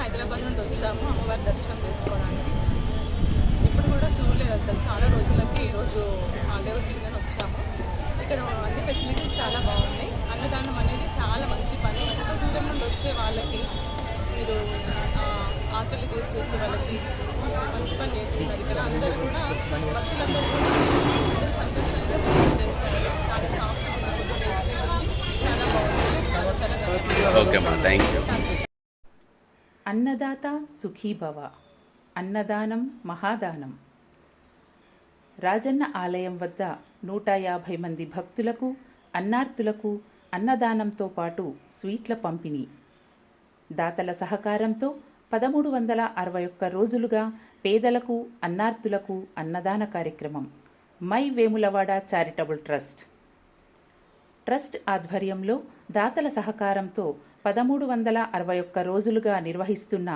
హైదరాబాద్ నుండి వచ్చాము అమ్మవారి దర్శనం చేసుకోవడానికి. ఇప్పుడు కూడా చూడలేదు అసలు, చాలా రోజులకి ఈరోజు హాలిడే వచ్చిందని వచ్చాము. ఇక్కడ అన్ని ఫెసిలిటీస్ చాలా బాగున్నాయి. అన్నదానం అనేది చాలా మంచి పని. ఎంతో దూరం నుండి వచ్చే వాళ్ళకి మీరు ఆకలి తీర్చేసే వాళ్ళకి మంచి పని చేస్తున్నారు. ఇక్కడ అందరూ కూడా భక్తులందరూ కూడా అందరూ సంతోషంగా చేస్తారు. చాలా సాఫ్ట్ చాలా బాగుంది. ఓకే అమ్మా, థ్యాంక్ యూ. అన్నదాత సుఖీభవ, అన్నదానం మహాదానం. రాజన్న ఆలయం వద్ద 150 మంది భక్తులకు, అన్నార్తులకు అన్నదానంతో పాటు స్వీట్ల పంపిణీ. దాతల సహకారంతో 1361 రోజులుగా పేదలకు, అన్నార్తులకు అన్నదాన కార్యక్రమం. మై వేములవాడ చారిటబుల్ ట్రస్ట్ ఆధ్వర్యంలో దాతల సహకారంతో 1361 రోజులుగా నిర్వహిస్తున్న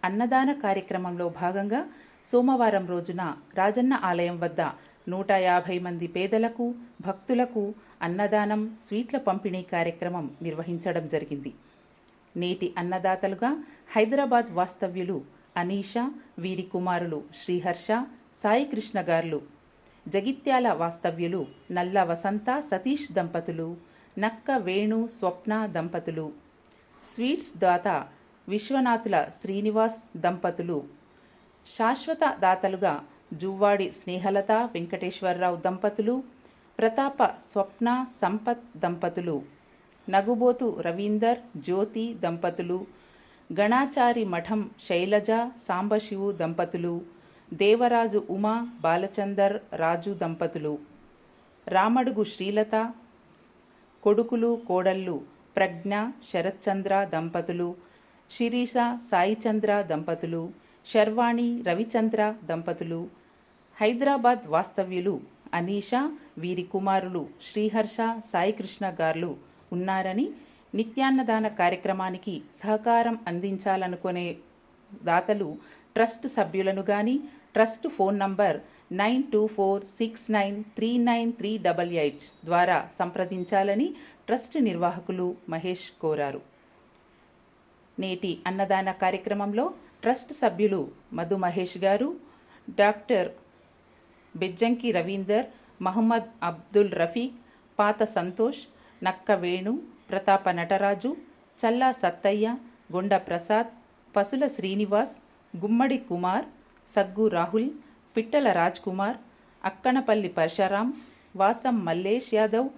అన్నదాన కార్యక్రమంలో భాగంగా సోమవారం రోజున రాజన్న ఆలయం వద్ద 150 మంది పేదలకు, భక్తులకు అన్నదానం, స్వీట్ల పంపిణీ కార్యక్రమం నిర్వహించడం జరిగింది. నేటి అన్నదాతలుగా హైదరాబాద్ వాస్తవ్యులు అనీషా, వీరి కుమారులు శ్రీహర్ష, సాయికృష్ణ గార్లు, జగిత్యాల వాస్తవ్యులు నల్ల వసంత సతీష్ దంపతులు, నక్క వేణు స్వప్న దంపతులు, స్వీట్స్ దాత విశ్వనాథుల శ్రీనివాస్ దంపతులు, శాశ్వత దాతలుగా జువ్వాడి స్నేహలత వెంకటేశ్వరరావు దంపతులు, ప్రతాప స్వప్న సంపత్ దంపతులు, నగుబోతు రవీందర్ జ్యోతి దంపతులు, గణాచారి మఠం శైలజ సాంబశివు దంపతులు, దేవరాజు ఉమా బాలచందర్ రాజు దంపతులు, రామడుగు శ్రీలత, కొడుకులు కోడళ్ళు ప్రజ్ఞ శరత్చంద్ర దంపతులు, శిరీష సాయిచంద్ర దంపతులు, శర్వాణి రవిచంద్ర దంపతులు, హైదరాబాద్ వాస్తవ్యులు అనీషా, వీరి కుమారులు శ్రీహర్ష, సాయికృష్ణ గార్లు ఉన్నారని, నిత్యాన్నదాన కార్యక్రమానికి సహకారం అందించాలనుకునే దాతలు ట్రస్ట్ సభ్యులను గాని ట్రస్ట్ ఫోన్ నంబర్ 9246939388 ద్వారా సంప్రదించాలని ట్రస్ట్ నిర్వాహకులు మహేష్ కోరారు. నేటి అన్నదాన కార్యక్రమంలో ట్రస్ట్ సభ్యులు మధు మహేష్ గారు, డాక్టర్ బెజ్జంకి రవీందర్, మహమ్మద్ అబ్దుల్ రఫీక్, పాత సంతోష్, నక్క వేణు, ప్రతాప నటరాజు, చల్లా సత్తయ్య, గొండ ప్రసాద్, పసుల శ్రీనివాస్, గుమ్మడి కుమార్, సగ్గు రాహుల్, పిట్టల రాజ్ కుమార్, అక్కనపల్లి పరశురాం, వాసం మల్లేష్ యాదవ్,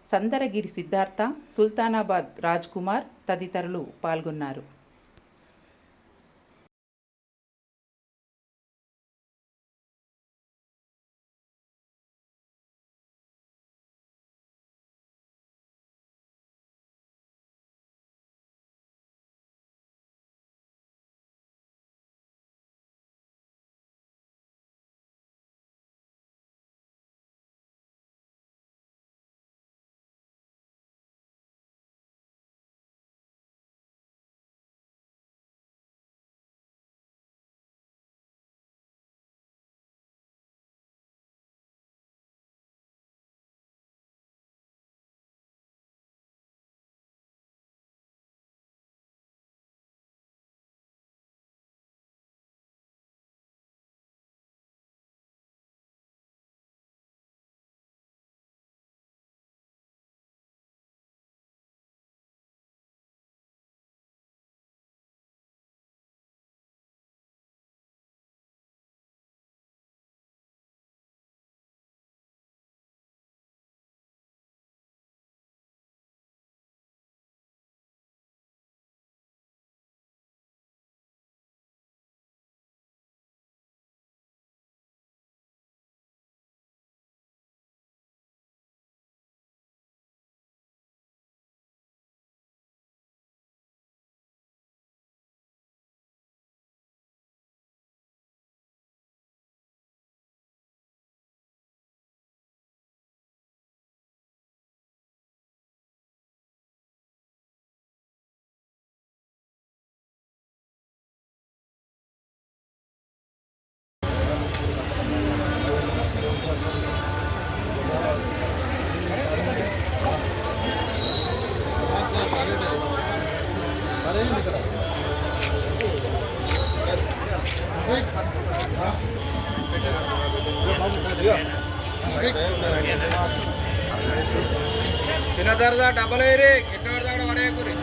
సందరగిరి సిద్ధార్థ, సుల్తానాబాద్ రాజ్ కుమార్ తదితరులు పాల్గొన్నారు. అరే తినదరదా డబ్బలు వేరి ఎక్కడ పడతా పడేయకూరి